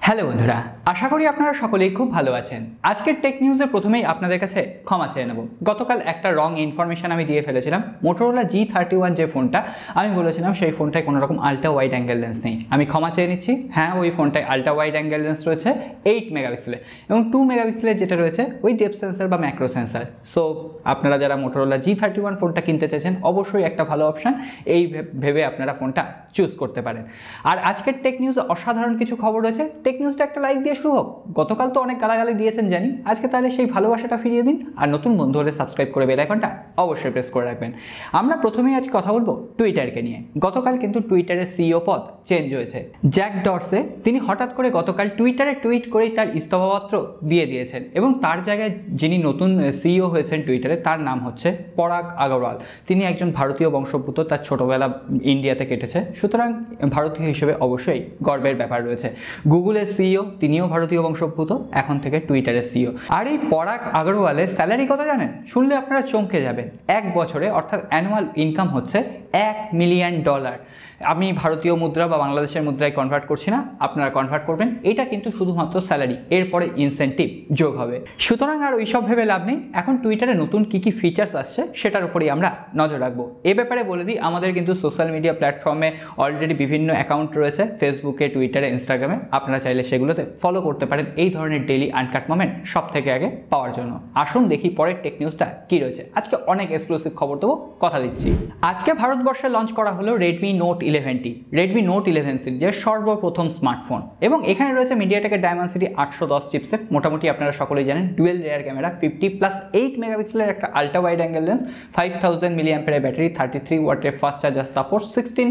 Hello বন্ধুরা, আশা করি আপনারা সকলেই খুব ভালো আছেন। আজকের টেক নিউজে প্রথমেই আপনাদের কাছে ক্ষমা চেয়ে নেব। গতকাল একটা রং ইনফরমেশন আমি দিয়ে ফেলেছিলাম। মোটরোলা G31 যে ফোনটা আমি বলেছিলাম সেই ফোনটায় কোনো রকম আল্ট্রা ওয়াইড অ্যাঙ্গেল লেন্স নেই। আমি ক্ষমা চেয়ে নিচ্ছি। হ্যাঁ, ওই ফোনটায় আল্ট্রা ওয়াইড অ্যাঙ্গেল লেন্স রয়েছে 8 মেগাপিক্সেলের এবং 2 মেগাপিক্সেলের যেটা রয়েছে ওই ডেপথ সেন্সর বা ম্যাক্রো সেন্সর। সো আপনারা যারা মোটরোলা G31 ফোনটা কিনতে চাইছেন অবশ্যই একটা ভালো অপশান, এই ভেবে আপনারা ফোনটা চুজ করতে পারেন। আর আজকের টেক নিউজে অসাধারণ কিছু খবর রয়েছে। টেক নিউজটা একটা লাইক দিয়ে শুরু হোক। গতকাল তো অনেক গালাগালি দিয়েছেন জানি, আজকে তাহলে সেই ভালোবাসাটা ফিরিয়ে দিন আর নতুন বন্ধু হলে সাবস্ক্রাইব করে বেল আইকনটা অবশ্যই প্রেস করে রাখবেন। আমরা প্রথমেই আজ কথা বলবো টুইটারকে নিয়ে। গতকাল কিন্তু টুইটারের সিইও পদ চেঞ্জ হয়েছে। জ্যাক ডরসে তিনি হঠাৎ করে গতকাল টুইটারে টুইট করেই তার ইস্তফাপত্র দিয়ে দিয়েছেন এবং তার জায়গায় যিনি নতুন সিইও হয়েছেন টুইটারে তার নাম হচ্ছে পরাগ আগরওয়াল। তিনি একজন ভারতীয় বংশোদ্ভূত, তার ছোটবেলা ইন্ডিয়াতে কেটেছে, সুতরাং ভারতীয় হিসেবে অবশ্যই গর্বের ব্যাপার রয়েছে। গুগলের সিইও তিনিও ভারতীয় বংশোদ্ভূত, এখন থেকে টুইটারের সিইও। আর এই পরাগ আগরওয়ালের স্যালারি কত জানেন? শুনলে আপনারা চমকে যাবেন। এক বছরে অর্থাৎ অ্যানুয়াল ইনকাম হচ্ছে $1 মিলিয়ন। আমি ভারতীয় মুদ্রা বা বাংলাদেশের মুদ্রায় কনভার্ট করছি না, আপনারা কনভার্ট করবেন। এটা কিন্তু শুধুমাত্র স্যালারি, এরপরে ইনসেন্টিভ যোগ হবে। সুতরাং আর ওইসব ভেবে লাভ নেই। এখন টুইটারে নতুন কী কী ফিচার্স আসছে সেটার উপরেই আমরা নজর রাখবো। এ ব্যাপারে বলে দিই, আমাদের কিন্তু সোশ্যাল মিডিয়া প্ল্যাটফর্মে অলরেডি বিভিন্ন অ্যাকাউন্ট রয়েছে, ফেসবুকে, টুইটারে, ইনস্টাগ্রামে। আপনারা চাইলে সেগুলোতে ফলো করতে পারেন এই ধরনের ডেইলি আনকাট মোমেন্ট সব থেকে আগে পাওয়ার জন্য। আসুন দেখি পরের টেক নিউজটা কী রয়েছে। আজকে অনেক এক্সক্লুসিভ খবর দেবো, কথা দিচ্ছি। আজকে ভারতবর্ষে লঞ্চ করা হলো Redmi Note 11T, Redmi Note 11 সিরিজের সর্বপ্রথম স্মার্টফোন। এবং এখানে রয়েছে মিডিয়াটেকের ডায়মেনসিটি 810 চিপসেট। মোটামুটি আপনারা সকলেই জানেন ডুয়েল রেয়ার ক্যামেরা, 50+8 মেগাপিক্সেলের একটা আল্ট্রা ওয়াইড অ্যাঙ্গেল লেন্স, 5000 মিলিঅ্যাম্পিয়ারের ব্যাটারি, 33 ওয়াটের ফাস্ট চার্জার সাপোর্ট, 16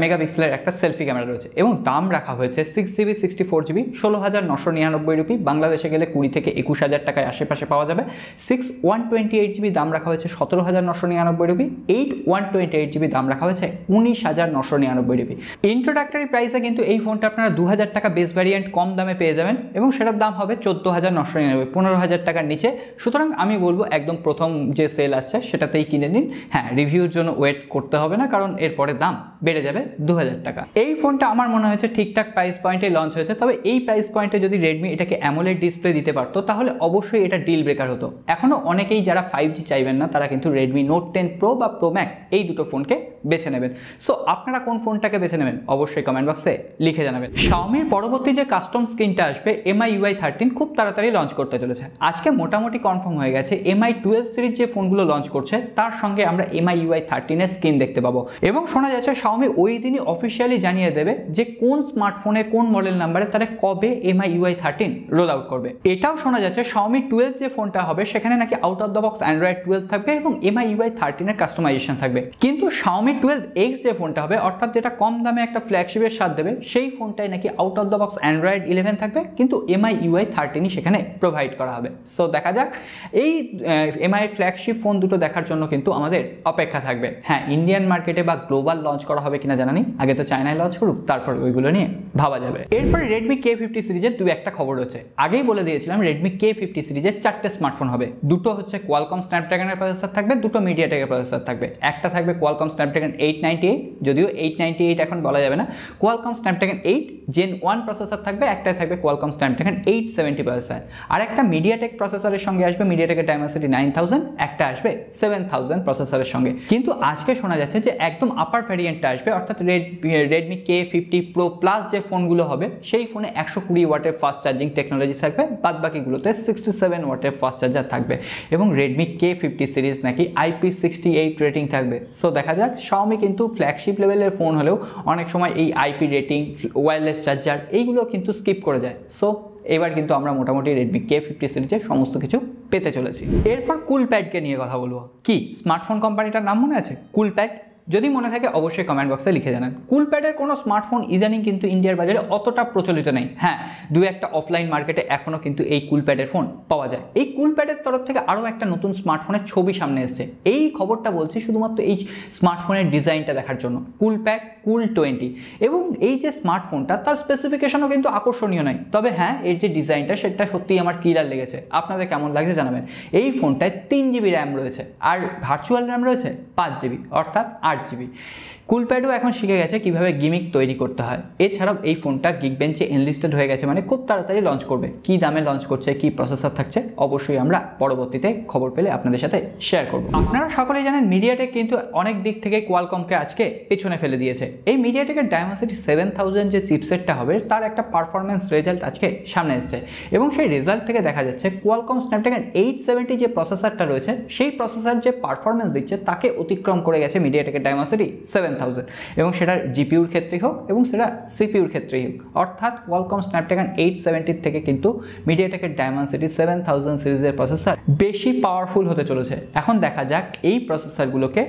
মেগাপিক্সেলের একটা সেলফি ক্যামেরা রয়েছে এবং দাম রাখা হয়েছে 6GB 64GB 16,999 রুপি। বাংলাদেশে গেলে 20 থেকে 21,000 টাকায় আশেপাশে পাওয়া যাবে। 6 128GB দাম রাখা হয়েছে 17,999 রুপি। 8 128GB দাম রাখা হয়েছে 19,999 রুপি। ইন্ট্রোডাক্টরি প্রাইসে কিন্তু এই ফোনটা আপনারা 2,000 টাকা বেস ভ্যারিয়েন্ট কম দামে পেয়ে যাবেন এবং সেটার দাম হবে 14,999, 15,000 টাকার নিচে। সুতরাং আমি বলবো একদম প্রথম যে সেল আসছে সেটাতেই কিনে নিন। হ্যাঁ, রিভিউর জন্য ওয়েট করতে হবে না, কারণ এরপরে দাম বেড়ে যাবে 2,000 টাকা। এই ফোনটা আমার মনে হয়েছে ঠিকঠাক প্রাইস পয়েন্টে লঞ্চ হয়েছে, তবে এই প্রাইস পয়েন্টে যদি রেডমি এটাকে অ্যামোলেড ডিসপ্লে দিতে পারতো তাহলে অবশ্যই এটা ডিল ব্রেকার হতো। এখনও অনেকেই যারা 5G চাইবেন না তারা কিন্তু Redmi Note 10 Pro বা Pro Max এই দুটো ফোনকে বেছে নেবেন। সো আপনারা কোন ফোনটাকে বেছে নেবেন অবশ্যই কমেন্ট বক্সে লিখে জানাবেন। Xiaomiর পরবর্তী যে কাস্টম স্ক্রিনটা আসবে MiUi 13 খুব তাড়াতাড়ি লঞ্চ করতে চলেছে। আজকে মোটামুটি কনফার্ম হয়ে গেছে Mi 12 সিরিজ যে ফোনগুলো লঞ্চ করছে তার সঙ্গে আমরা MiUi 13 এর স্ক্রিন দেখতে পাবো এবং শোনা যাচ্ছে Xiaomi ওই দিনই অফিসিয়ালি জানিয়ে দেবে যে কোন স্মার্টফোনে কোন মডেল নাম্বারে তারা কবে MiUi 13 রোল আউট করবে। এটাও শোনা যাচ্ছে Xiaomi 12 যে ফোনটা হবে সেখানে নাকি out of the box Android 12 থাকবে এবং MiUi 13 এর কাস্টমাইজেশন থাকবে। কিন্তু Xiaomi 12X যে ফোনটা হবে, অর্থাৎ যেটা কম দামে একটা ফ্ল্যাগশিপের স্বাদ দেবে, সেই ফোনটাই নাকি out of the box Android 11 থাকবে, কিন্তু MiUi 13ই সেখানে প্রোভাইড করা হবে। সো দেখা যাক। এই MI ফ্ল্যাগশিপ ফোন দুটো দেখার জন্য কিন্তু আমাদের অপেক্ষা থাকবে। হ্যাঁ, ইন্ডিয়ান মার্কেটে বা গ্লোবাল লঞ্চ করা হবে কিনা জানা নেই, আগে তো চায়নায় লঞ্চ করুক, তারপর ওইগুলো নিয়ে ভাবা যাবে। এরপরে Redmi K50 সিরিজের দু একটা খবর রয়েছে। আগেই বলে দিয়েছিলাম Redmi K50 সিরিজের 4টে স্মার্টফোন হবে। দুটো হচ্ছে Qualcomm স্ন্যাপড্রাগনের প্রসেসর থাকবে, দুটো মিডিয়াটেকের প্রসেসর থাকবে। একটা থাকবে Qualcomm স্ন্যাপড্রাগন 898, যদিও 898 এখন বলা যাবে না, Qualcomm স্ন্যাপড্রাগন 8 Gen 1 প্রসেসর থাকবে, একটাই থাকবে Qualcomm স্ন্যাপড্রাগন 870 প্রসেসর। আর একটা মিডিয়াটেক প্রসেসরের সঙ্গে আসবে মিডিয়াটেকের ডাইমেনসিটি 9000, একটা আসবে 7000 প্রসেসরের সঙ্গে। কিন্তু আজকে শোনা যাচ্ছে যে একদম আপার ভ্যারিয়েন্টটা আসবে, অর্থাৎ Redmi K50 Pro Plus যে ফোনগুলো হবে সেই ফোনে 120 ওয়াটের ফাস্ট চার্জিং টেকনোলজি থাকবে, বাদ বাকিগুলোতে 67 ওয়াটের ফাস্ট চার্জার থাকবে এবং Redmi K50 সিরিজ নাকি IP68 রেটিং থাকবে। সো দেখা যাক। Xiaomi কিন্তু ফ্ল্যাগশিপ লেভেলের ফোন হলেও অনেক সময় এই IP রেটিং, ওয়্যারলেস চার্জার এইগুলো কিন্তু স্কিপ করে যায়। সো এবার কিন্তু আমরা মোটামুটি Redmi K50 সিরিজের সমস্ত কিছু পেতে চলেছি। এরপর কুলপ্যাডকে নিয়ে কথা বলবো। কি স্মার্টফোন কোম্পানিটার নাম মনে আছে? কুলপ্যাড। যদি মনে থাকে অবশ্যই কমেন্ট বক্সে লিখে জানান। কুলপ্যাডের কোনো স্মার্টফোন ইদানিং কিন্তু ইন্ডিয়ার বাজারে অতটা প্রচলিত নেই। হ্যাঁ, দু একটা অফলাইন মার্কেটে এখনও কিন্তু এই কুলপ্যাডের ফোন পাওয়া যায়। এই কুলপ্যাডের তরফ থেকে আরও একটা নতুন স্মার্টফোনের ছবি সামনে এসছে। এই খবরটা বলছি শুধুমাত্র এই স্মার্টফোনের ডিজাইনটা দেখার জন্য। কুলপ্যাড Cool 20 এবং এই যে স্মার্টফোনটা তার স্পেসিফিকেশনও কিন্তু আকর্ষণীয় নয়, তবে হ্যাঁ এর যে ডিজাইনটা সেটা সত্যিই আমার কিলার লেগেছে। আপনাদের কেমন লাগছে জানাবেন। এই ফোনটায় 3GB র্যাম রয়েছে আর ভার্চুয়াল র্যাম রয়েছে 5GB, অর্থাৎ 8GB। কুলপ্যাডও এখন শিখে গেছে কিভাবে গিমিক তৈরি করতে হয়। এছাড়াও এই ফোনটা গিকবেঞ্চে এনলিস্টেড হয়ে গেছে, মানে খুব তাড়াতাড়ি লঞ্চ করবে। কি দামে লঞ্চ করছে, কি প্রসেসর থাকছে, অবশ্যই আমরা পরবর্তীতে খবর পেলে আপনাদের সাথে শেয়ার করব। আপনারা সকলেই জানেন মিডিয়াটেক কিন্তু অনেক দিক থেকে কোয়ালকমকে আজকে পেছনে ফেলে দিয়েছে। এই মিডিয়াটেকের ডায়মেনসিটি 7000 যে চিপসেটটা হবে তার একটা পারফরমেন্স রেজাল্ট আজকে সামনে এসেছে, এবং সেই রেজাল্ট থেকে দেখা যাচ্ছে কোয়ালকম স্ন্যাপড্রাগন 870 যে প্রসেসরটা রয়েছে সেই প্রসেসর যে পারফরমেন্স দিচ্ছে তাকে অতিক্রম করে গেছে মিডিয়াটেকের ডায়মেনসিটি 7000, এবং সেটা জিপিউর ক্ষেত্রেই হোক এবং সেটা সিপিউর ক্ষেত্রেই হোক। অর্থাৎ কোয়ালকম স্ন্যাপড্রাগন 870 থেকে কিন্তু মিডিয়াটেকের ডায়মেনসিটি 7000 সিরিজের প্রসেসর বেশি পাওয়ারফুল হতে চলেছে। এখন দেখা যাক এই প্রসেসরগুলোকে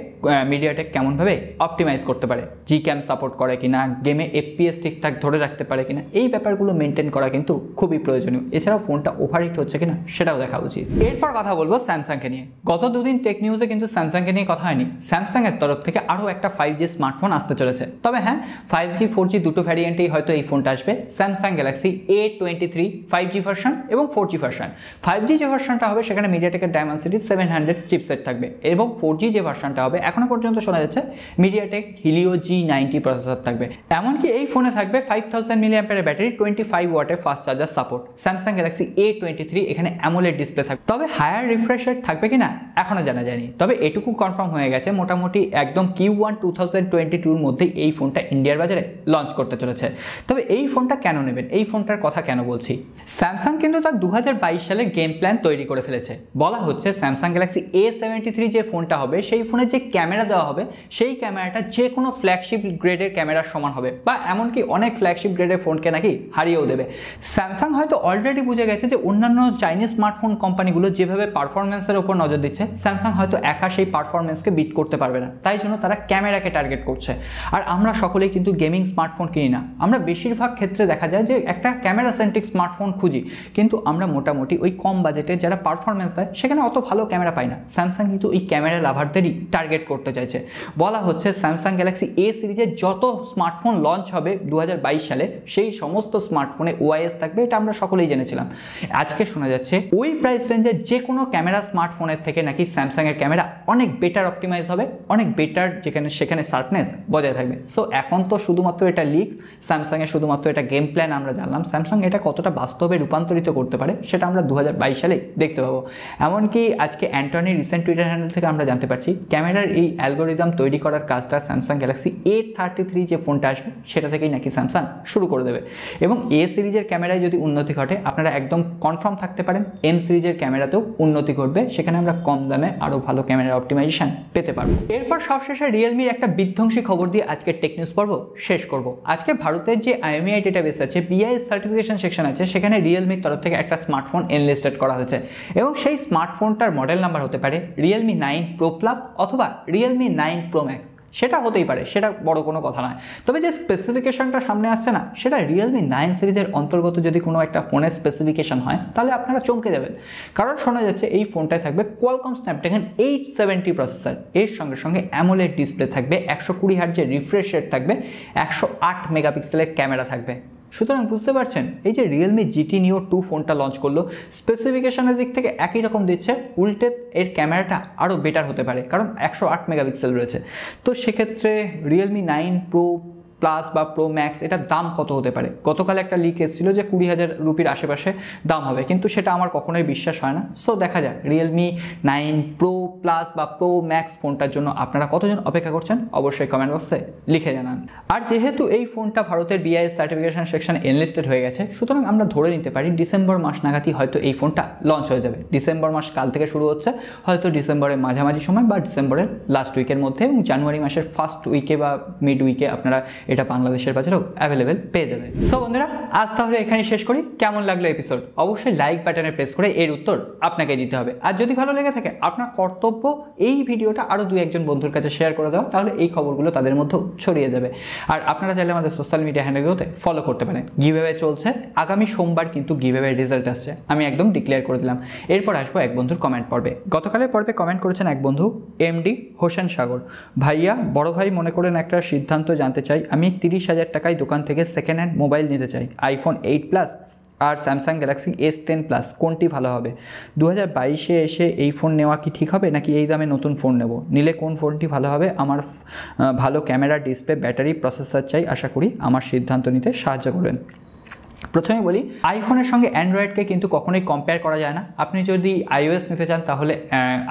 মিডিয়াটেক কেমনভাবে অপটিমাইজ করতে পারে, জি ক্যাম সাপোর্ট করে কিনা, গেমে এফপিএস ঠিকঠাক ধরে রাখতে পারে কিনা, এই ব্যাপারগুলো মেনটেন করা কিন্তু খুবই প্রয়োজনীয়। এছাড়াও ফোনটা ওভারহিট হচ্ছে কিনা সেটাও দেখা উচিত। এরপর কথা বলবো স্যামসাংকে নিয়ে। গত দুদিন টেক নিউজে কিন্তু স্যামসাংকে নিয়ে কথা হয়নি। স্যামসাং এর তরফ থেকে আরও একটা 5G স্মার্টফোন আসতে চলেছে। তবে হ্যাঁ, 5G 4G দুটো ভ্যারিয়েন্টেই হয়তো এই ফোনটা আসবে। Samsung Galaxy A23 5G version এবং 4G ভার্সন। 5G যে ভার্সনটা হবে সেখানে মিডিয়াটেকের ডায়মেনসিটি 700 চিপসেট থাকবে, এবং 4G যে ভার্সনটা হবে এখনো পর্যন্ত শোনা যাচ্ছে মিডিয়াটেক হিলিও G90 প্রসেসর থাকবে। এমনকি এই ফোনে থাকবে 5000 mAh ব্যাটারি, 25 ওয়াটের fast charger support. Samsung Galaxy A23 এখানে অ্যামোলেড ডিসপ্লে থাকবে। তবে হায়ার রিফ্রেশ রেট থাকবে কিনা এখনো জানা যায়নি। তবে এটুকু কনফার্ম হয়ে গেছে মোটামুটি একদম Q1 2022 মধ্যেই এই ফোনটা ইন্ডিয়ার বাজারে লঞ্চ করতে চলেছে। তবে এই ফোনটা কেন নেবেন, এই ফোনটার কথা কেন বলছি, স্যামসাং কিন্তু তার 2022 সালের গেম প্ল্যান তৈরি করে ফেলেছে। বলা হচ্ছে স্যামসাং গ্যালাক্সি A73 যে ফোনটা হবে সেই ফোনে যে ক্যামেরা দেওয়া হবে সেই ক্যামেরাটা যে কোনো ফ্ল্যাগশিপ গ্রেডের ক্যামেরার সমান হবে, বা এমনকি অনেক ফ্ল্যাগশিপ গ্রেডের ফোনকে নাকি হারিয়েও দেবে। স্যামসাং হয়তো অলরেডি বুঝে গেছে যে অন্যান্য চাইনিজ স্মার্টফোন কোম্পানিগুলো যেভাবে পারফরমেন্সের উপর নজর দিচ্ছে, স্যামসাং হয়তো একা সেই পারফরমেন্সকে বিট করতে পারবে না, তাই জন্য তারা ক্যামেরাকে টার্গেট করছে। আর আমরা সকলেই কিন্তু গেমিং স্মার্টফোন কিনি না, আমরা বেশিরভাগ ক্ষেত্রে দেখা যায় যে একটা ক্যামেরা সেন্ট্রিক স্মার্টফোন খুঁজি, কিন্তু আমরা মোটামুটি ওই কম বাজেটে যারা পারফরমেন্স দেয় সেখানে অত ভালো ক্যামেরা পাই না। স্যামসাং কিন্তু এই ক্যামেরা লাভারদেরই টার্গেট করতে চাইছে। বলা হচ্ছে স্যামসাং গ্যালাক্সি A সিরিজের যত স্মার্টফোন লঞ্চ হবে 2022 সালে সেই সমস্ত স্মার্টফোনে OIS থাকবে, এটা আমরা সকলেই জেনেছিলাম। আজকে শোনা যাচ্ছে ওই প্রাইস রেঞ্জের যে কোনো ক্যামেরা স্মার্টফোনের থেকে নাকি স্যামসাং এর ক্যামেরা অনেক বেটার অপটিমাইজ হবে, অনেক বেটার, যেখানে সেখানে শার্পনেস বজায় থাকবে। সো এখন তো শুধুমাত্র এটা লিক, স্যামসাং এর শুধুমাত্র এটা গেম প্ল্যান আমরা জানলাম। স্যামসাং এটা কতটা বাস্তবে রূপান্তরিত করতে পারে সেটা আমরা 2022 সালে দেখতে পাবো। এমনকি আজকে অ্যান্টনির রিসেন্ট টুইটার হ্যান্ডেল থেকে আমরা জানতে পারছি ক্যামেরার এই অ্যালগোরিদম তৈরি করার কাজটা স্যামসাং গ্যালাক্সি A33 যে ফোনটা আসবে সেটা থেকেই নাকি স্যামসাং শুরু করে দেবে। এবং A সিরিজের ক্যামেরায় যদি উন্নতি ঘটে আপনারা একদম কনফার্ম থাকতে পারেন M সিরিজের ক্যামেরাতেও উন্নতি ঘটবে, সেখানে আমরা কম দামে আরও ভালো ক্যামেরার অপটিমাইজেশন পেতে পারবো। এরপর সবশেষে রিয়েলমির একটা বিধ্বংসী খবর দিয়ে আজকের টেক নিউজ পর্ব শেষ করব। আজকে ভারতের যে IMEI ডেটাবেস আছে, BIS সার্টিফিকেশন সেকশন আছে, সেখানে রিয়েলমির তরফ থেকে একটা স্মার্টফোন এনলিস্টেড করা হয়েছে, এবং সেই স্মার্টফোনটার মডেল নাম্বার হতে পারে Realme 9 Pro Plus অথবা Realme 9 Pro Max। সেটা হতেই পারে, সেটা বড় কোনো কথা নয়। তবে যে স্পেসিফিকেশনটা সামনে আসছে না, সেটা Realme 9 সিরিজের অন্তর্গত যদি কোনো একটা ফোনের স্পেসিফিকেশন হয় তাহলে আপনারা চমকে যাবেন। কারণ শোনা যাচ্ছে এই ফোনটায় থাকবে কোয়ালকম স্ন্যাপড্রাগন 870 প্রসেসর, এর সঙ্গে সঙ্গে অ্যামোলেড ডিসপ্লে থাকবে, 120 হার্টজের রিফ্রেশ রেট থাকবে, 108 মেগাপিক্সেলের ক্যামেরা থাকবে। সুতরাং বুঝতে পারছেন এই যে Realme GT Neo 2 ফোনটা লঞ্চ করলো, স্পেসিফিকেশনের দিক থেকে একই রকম দিচ্ছে, উল্টে এর ক্যামেরাটা আরও বেটার হতে পারে, কারণ 108 মেগাপিক্সেল রয়েছে। তো সেক্ষেত্রে Realme 9 Pro প্লাস বা প্রো ম্যাক্স এটার দাম কত হতে পারে? গতকাল একটা লিক এসেছিল যে 20,000 রুপির আশেপাশে দাম হবে, কিন্তু সেটা আমার কখনোই বিশ্বাস হয় না। সো দেখা যাক Realme 9 Pro প্লাস বা প্রো ম্যাক্স ফোনটার জন্য আপনারা কতজন অপেক্ষা করছেন অবশ্যই কমেন্ট বক্সে লিখে জানান। আর যেহেতু এই ফোনটা ভারতের BIS সার্টিফিকেশন সেকশন এনলিস্টেড হয়ে গেছে, সুতরাং আমরা ধরে নিতে পারি ডিসেম্বর মাস নাগাদই হয়তো এই ফোনটা লঞ্চ হয়ে যাবে। ডিসেম্বর মাস কাল থেকে শুরু হচ্ছে, হয়তো ডিসেম্বরের মাঝামাঝি সময় বা ডিসেম্বরের লাস্ট উইকের মধ্যে, এবং জানুয়ারি মাসের ফার্স্ট উইকে বা মিড উইকে আপনারা এটা বাংলাদেশের বাজারেও অ্যাভেলেবেল পেয়ে যাবে। সো বন্ধুরা, আজ তাহলে এখানে শেষ করি। কেমন লাগলো এপিসোড অবশ্যই লাইক বাটনে প্রেস করে এর উত্তর আপনাকে দিতে হবে। আর যদি ভালো লেগে থাকে আপনার কর্তব্য এই ভিডিওটা আরও 2-1 বন্ধুর কাছে শেয়ার করে দেওয়া, তাহলে এই খবরগুলো তাদের মধ্যেও ছড়িয়ে যাবে। আর আপনারা চাইলে আমাদের সোশ্যাল মিডিয়া হ্যান্ডেলগুলোতে ফলো করতে পারেন। গিভঅ্যাওয়ে চলছে, আগামী সোমবার কিন্তু গিভঅ্যাওয়ের রেজাল্ট আসছে, আমি একদম ডিক্লেয়ার করে দিলাম। এরপর আসবো এক বন্ধুর কমেন্ট পর্বে। গতকালের পর্বে কমেন্ট করেছেন এক বন্ধু MD হোসেন সাগর। ভাইয়া, বড় ভাই মনে করেন একটা সিদ্ধান্ত জানতে চাই। আমি 30,000 টাকায় দোকান থেকে সেকেন্ড হ্যান্ড মোবাইল নিতে চাই, iPhone 8 Plus আর স্যামসাং গ্যালাক্সি S10 প্লাস কোনটি ভালো হবে? 2022-এ এসে এই ফোন নেওয়া কি ঠিক হবে, নাকি এই দামে নতুন ফোন নেব? নিলে কোন ফোনটি ভালো হবে? আমার ভালো ক্যামেরা, ডিসপ্লে, ব্যাটারি, প্রসেসর চাই। আশা করি আমার সিদ্ধান্ত নিতে সাহায্য করবেন। প্রথমে বলি, আইফোনের সঙ্গে অ্যান্ড্রয়েডকে কিন্তু কখনোই কম্পেয়ার করা যায় না। আপনি যদি iOS নিতে চান তাহলে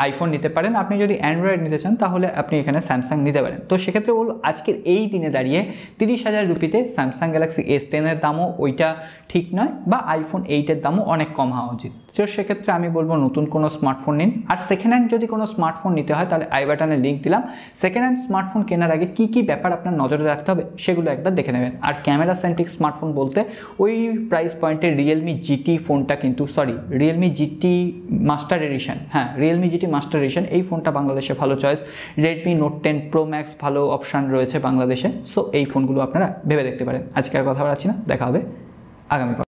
আইফোন নিতে পারেন, আপনি যদি অ্যান্ড্রয়েড নিতে চান তাহলে আপনি এখানে স্যামসাং নিতে পারেন। তো সেক্ষেত্রে বলবো আজকের এই দিনে দাঁড়িয়ে 30,000 রুপিতে স্যামসাং গ্যালাক্সি S10 এর দামও ওইটা ঠিক নয়, বা আইফোন 8-এর দামও অনেক কম হওয়া উচিত। তো সেক্ষেত্রে আমি বলবো নতুন কোনো স্মার্টফোন নিন। আর সেকেন্ড হ্যান্ড যদি কোনো স্মার্টফোন নিতে হয় তাহলে আই বাটনে লিঙ্ক দিলাম। সেকেন্ড হ্যান্ড স্মার্টফোন কেনার আগে কী কী ব্যাপার আপনার নজরে রাখতে হবে সেগুলো একবার দেখে নেবেন। আর ক্যামেরা সেন্ট্রিক স্মার্টফোন বলতে ওই প্রাইস পয়েন্টে Realme GT ফোনটা কিন্তু, Realme GT master edition, Realme GT master edition, এই ফোনটা বাংলাদেশে ভালো choice. Redmi Note 10 Pro Max ভালো অপশান রয়েছে বাংলাদেশে। সো এই ফোনগুলো আপনারা ভেবে দেখতে পারেন। আজকে আর কথা বাড়াচ্ছি না, দেখা হবে আগামী